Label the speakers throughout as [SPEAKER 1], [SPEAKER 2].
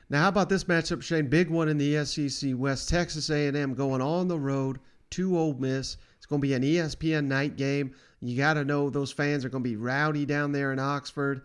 [SPEAKER 1] Now, how about this matchup, Shane? Big one in the SEC West. Texas A&M going on the road to Ole Miss. It's going to be an ESPN night game. You got to know those fans are going to be rowdy down there in Oxford.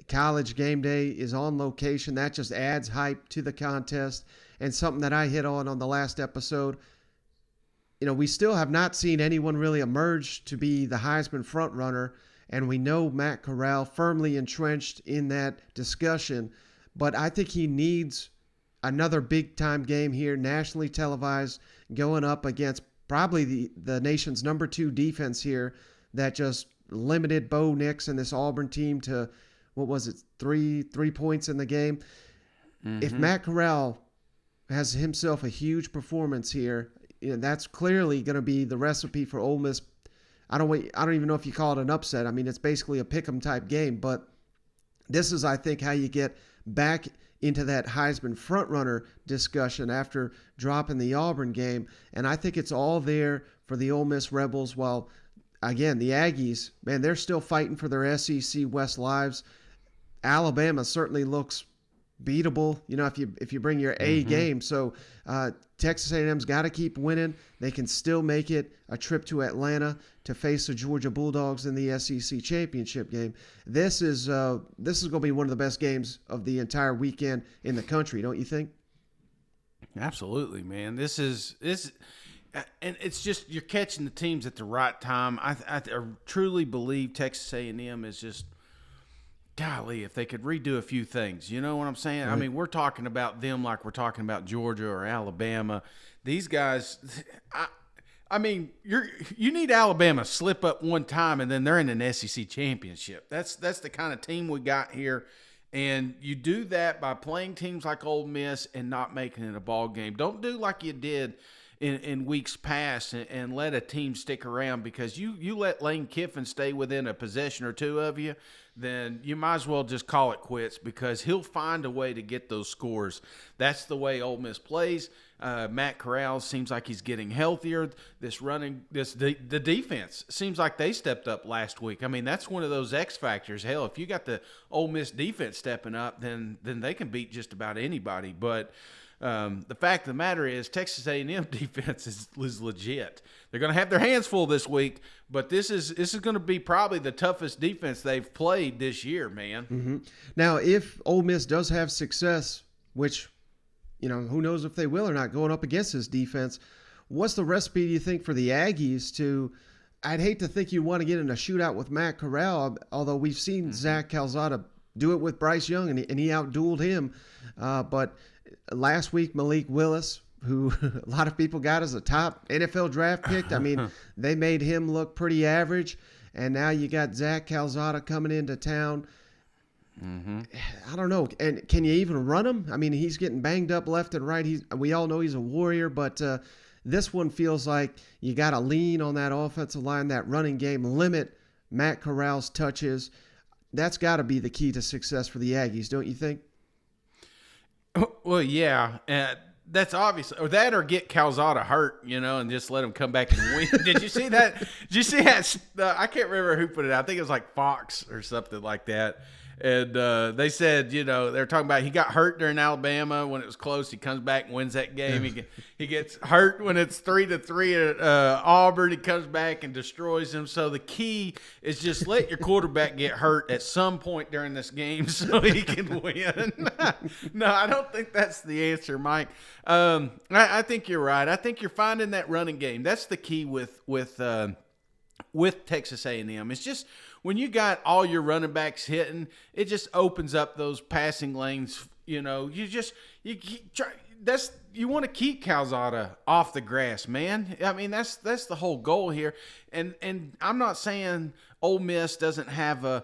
[SPEAKER 1] College game day is on location. That just adds hype to the contest. And something that I hit on the last episode, we still have not seen anyone really emerge to be the Heisman front runner. And we know Matt Corral firmly entrenched in that discussion. But I think he needs another big-time game here, nationally televised, going up against probably the nation's number 2 defense here that just limited Bo Nix and this Auburn team to, what was it, three points in the game. Mm-hmm. If Matt Corral has himself a huge performance here, that's clearly going to be the recipe for Ole Miss. I don't even know if you call it an upset. I mean, it's basically a pick'em type game, but this is, I think, how you get back into that Heisman frontrunner discussion after dropping the Auburn game. And I think it's all there for the Ole Miss Rebels. While, again, the Aggies, man, they're still fighting for their SEC West lives. Alabama certainly looks beatable, if you bring your A game. So Texas A&M's got to keep winning. They can still make it a trip to Atlanta to face the Georgia Bulldogs in the SEC championship game. This is going to be one of the best games of the entire weekend in the country, don't you think?
[SPEAKER 2] Absolutely, man. This and it's just you're catching the teams at the right time. I truly believe Texas A&M is just, golly, if they could redo a few things, you know what I'm saying? Right. I mean, we're talking about them like we're talking about Georgia or Alabama. These guys, I mean, you need Alabama to slip up one time and then they're in an SEC championship. That's the kind of team we got here. And you do that by playing teams like Ole Miss and not making it a ball game. Don't do like you did in weeks past and let a team stick around, because you let Lane Kiffin stay within a possession or two of you, then you might as well just call it quits, because he'll find a way to get those scores. That's the way Ole Miss plays. Matt Corral seems like he's getting healthier. The defense seems like they stepped up last week. I mean, that's one of those X factors. Hell, if you got the Ole Miss defense stepping up, then they can beat just about anybody. But the fact of the matter is Texas A&M defense is legit. They're going to have their hands full this week, but this is going to be probably the toughest defense they've played this year, man.
[SPEAKER 1] Mm-hmm. Now, if Ole Miss does have success, which, who knows if they will or not, going up against this defense, what's the recipe, do you think, for the Aggies to – I'd hate to think you want to get in a shootout with Matt Corral, although we've seen Zach Calzada do it with Bryce Young, and he outdueled him. But last week, Malik Willis, who a lot of people got as a top NFL draft pick, I mean, they made him look pretty average. And now you got Zach Calzada coming into town. Mm-hmm. I don't know. And can you even run him? I mean, he's getting banged up left and right. We all know he's a warrior, but this one feels like you got to lean on that offensive line, that running game, limit Matt Corral's touches. That's got to be the key to success for the Aggies, don't you think?
[SPEAKER 2] Well, yeah. That's obvious. Or that, or get Calzada hurt, and just let him come back and win. Did you see that? Did you see that? I can't remember who put it out. I think it was like Fox or something like that. And they said, they're talking about he got hurt during Alabama when it was close. He comes back and wins that game. He gets hurt when it's 3-3 at Auburn. He comes back and destroys them. So the key is just let your quarterback get hurt at some point during this game so he can win. No, I don't think that's the answer, Mike. I think you're right. I think you're finding that running game. That's the key with Texas A&M. It's just when you got all your running backs hitting, it just opens up those passing lanes. You want to keep Calzada off the grass, man. I mean, that's the whole goal here. And I'm not saying Ole Miss doesn't have a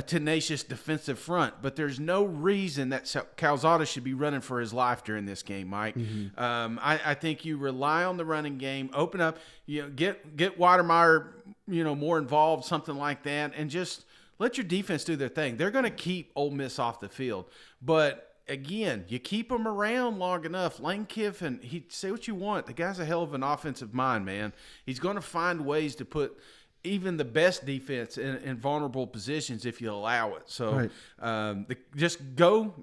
[SPEAKER 2] tenacious defensive front, but there's no reason that Calzada should be running for his life during this game, Mike. Mm-hmm. I think you rely on the running game, open up, get Watermeyer, more involved, something like that, and just let your defense do their thing. They're going to keep Ole Miss off the field, but again, you keep them around long enough. Lane Kiffin, say what you want. The guy's a hell of an offensive mind, man. He's going to find ways to put even the best defense in vulnerable positions if you allow it. So just go.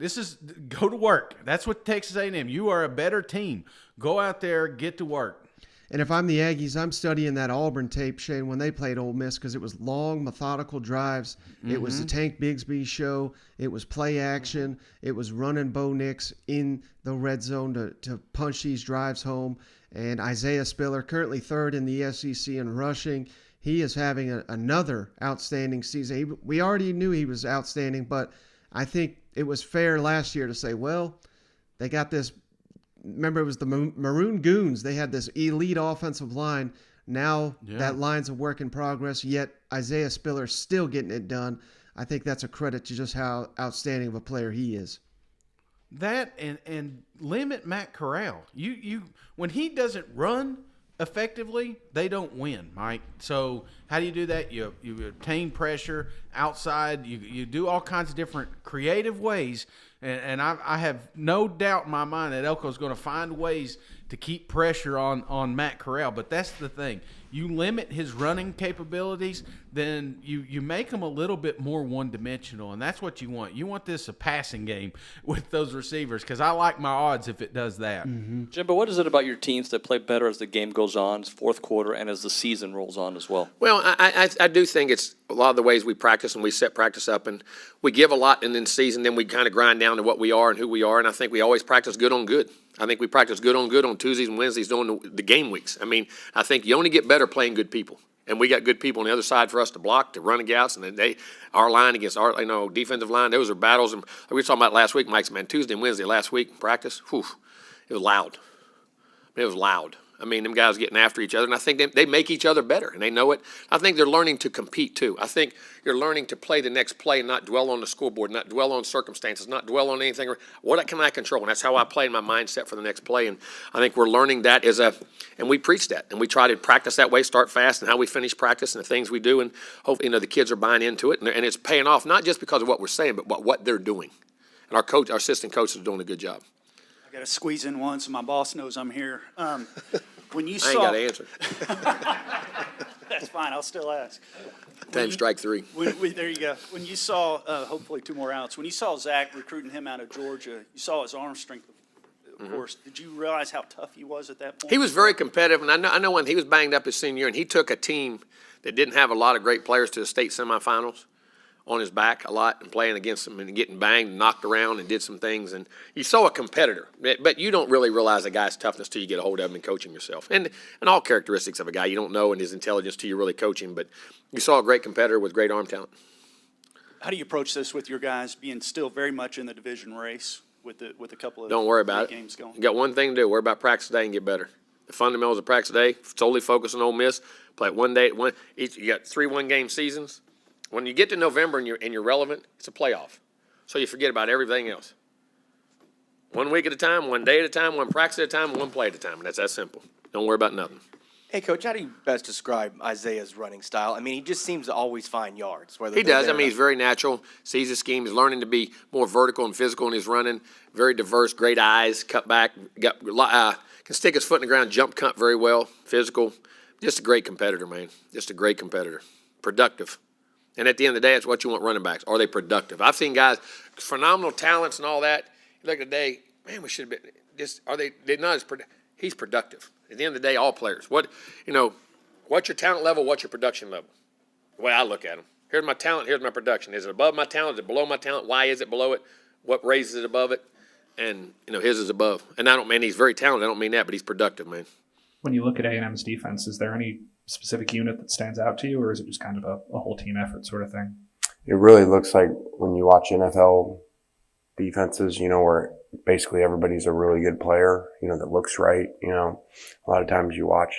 [SPEAKER 2] Go to work. That's what Texas A&M. You are a better team. Go out there, get to work.
[SPEAKER 1] And if I'm the Aggies, I'm studying that Auburn tape, Shane, when they played Ole Miss, because it was long, methodical drives. It was the Tank Bigsby show. It was play action. It was running Bo Nix in the red zone to punch these drives home. And Isaiah Spiller, currently third in the SEC in rushing. He is having another outstanding season. We already knew he was outstanding, but I think it was fair last year to say, well, they got this. Remember, it was the Maroon Goons. They had this elite offensive line. Now that line's a work in progress, yet Isaiah Spiller's still getting it done. I think that's a credit to just how outstanding of a player he is.
[SPEAKER 2] That and limit Matt Corral. You when he doesn't run effectively, they don't win, Mike. So how do you do that? You obtain pressure outside. You do all kinds of different creative ways. And I have no doubt in my mind that Elko's going to find ways to keep pressure on Matt Corral. But that's the thing. You limit his running capabilities, then you make him a little bit more one-dimensional, and that's what you want. You want this a passing game with those receivers, because I like my odds if it does that.
[SPEAKER 3] Jim, but what is it about your teams that play better as the game goes on, fourth quarter, and as the season rolls on as well?
[SPEAKER 4] Well, I do think it's a lot of the ways we practice and we set practice up, and we give a lot in the season, then we kind of grind down to what we are and who we are, and I think we always practice good on good. I think we practice good on Tuesdays and Wednesdays during the game weeks. I mean, I think you only get better playing good people. And we got good people on the other side for us to block, to run against, and then our line against our defensive line, those are battles. And we were talking about last week, Mike's, man, Tuesday and Wednesday last week, practice, it was loud. It was loud. I mean, them guys getting after each other, and I think they make each other better, and they know it. I think they're learning to compete, too. I think you're learning to play the next play and not dwell on the scoreboard, not dwell on circumstances, not dwell on anything. What can I control? And that's how I play in my mindset for the next play, and I think we're learning that and we preach that, and we try to practice that way, start fast, and how we finish practice and the things we do, and hopefully, the kids are buying into it, and it's paying off, not just because of what we're saying, but what they're doing. And our assistant coaches are doing a good job.
[SPEAKER 5] I got to squeeze in one so my boss knows I'm here. When you
[SPEAKER 4] I ain't got to answer.
[SPEAKER 5] That's fine. I'll still ask.
[SPEAKER 4] Strike three.
[SPEAKER 5] There you go. When you saw, hopefully 2 more outs, when you saw Zach recruiting him out of Georgia, you saw his arm strength, of course. Did you realize how tough he was at that point?
[SPEAKER 4] He was very competitive, and I know when he was banged up his senior year, and he took a team that didn't have a lot of great players to the state semifinals on his back a lot and playing against them and getting banged and knocked around and did some things. And you saw a competitor, but you don't really realize a guy's toughness till you get a hold of him and coach him yourself. And all characteristics of a guy you don't know and his intelligence till you really coach him. But you saw a great competitor with great arm talent.
[SPEAKER 5] How do you approach this with your guys being still very much in the division race with a couple of
[SPEAKER 4] don't worry about
[SPEAKER 5] games going?
[SPEAKER 4] You got one thing to do. Worry about practice today and get better. The fundamentals of practice today, solely focus on Ole Miss. Play it one day. You got 3 one-game seasons. When you get to November and you're relevant, it's a playoff. So you forget about everything else. 1 week at a time, 1 day at a time, 1 practice at a time, 1 play at a time. And that's that simple. Don't worry about nothing.
[SPEAKER 6] Hey, Coach, how do you best describe Isaiah's running style? I mean, he just seems to always find yards.
[SPEAKER 4] He does. I mean, he's very natural, sees his scheme. He's learning to be more vertical and physical in his running. Very diverse, great eyes, cut back, can stick his foot in the ground, jump cut very well, physical. Just a great competitor, man. Just a great competitor. Productive. And at the end of the day, that's what you want running backs. Are they productive? I've seen guys, phenomenal talents and all that. You look at the day, man, we should have been just. They're not as productive. He's productive. At the end of the day, all players. What's your talent level? What's your production level? The way I look at them. Here's my talent. Here's my production. Is it above my talent? Is it below my talent? Why is it below it? What raises it above it? And his is above. And I don't mean he's very talented. I don't mean that, but he's productive, man.
[SPEAKER 7] When you look at A&M's defense, is there any specific unit that stands out to you, or is it just kind of a whole team effort sort of thing?
[SPEAKER 8] It really looks like when you watch NFL defenses, where basically everybody's a really good player, that looks right. A lot of times you watch,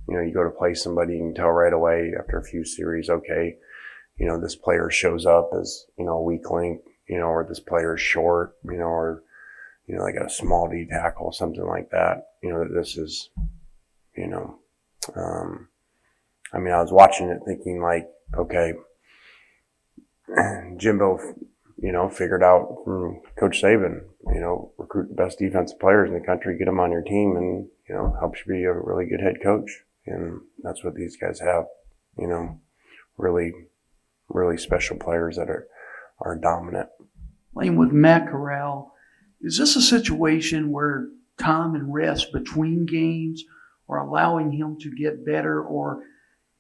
[SPEAKER 8] you go to play somebody, you can tell right away after a few series, okay, this player shows up as, a weak link, or this player is short, or, they got a small D tackle, something like that, that this is, I was watching it thinking like, okay, Jimbo, figured out from Coach Saban, recruit the best defensive players in the country, get them on your team, and, helps you be a really good head coach. And that's what these guys have, really, really special players that are dominant.
[SPEAKER 9] Playing with Matt Corral, is this a situation where time and rest between games are allowing him to get better, or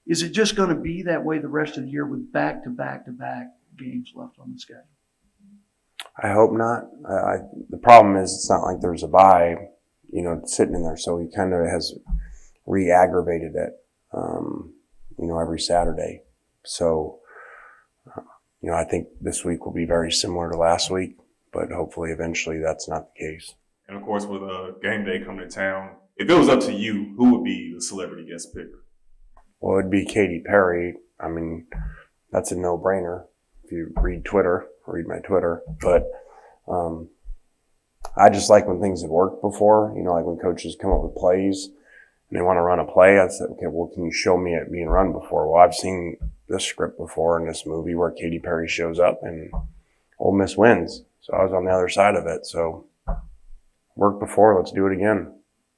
[SPEAKER 9] is it just going to be that way the rest of the year with back-to-back-to-back games left on the schedule?
[SPEAKER 8] I hope not. The problem is it's not like there's a bye, sitting in there. So he kind of has re-aggravated it, every Saturday. So, I think this week will be very similar to last week, but hopefully eventually that's not the case.
[SPEAKER 10] And of course, with game day coming to town, if it was up to you, who would be the celebrity guest picker?
[SPEAKER 8] Well, it'd be Katy Perry. I mean, that's a no-brainer if you read my Twitter. But I just like when things have worked before, like when coaches come up with plays and they want to run a play. I said, okay, well, can you show me it being run before? Well, I've seen this script before in this movie where Katy Perry shows up and Ole Miss wins. So I was on the other side of it. So worked before, let's do it again.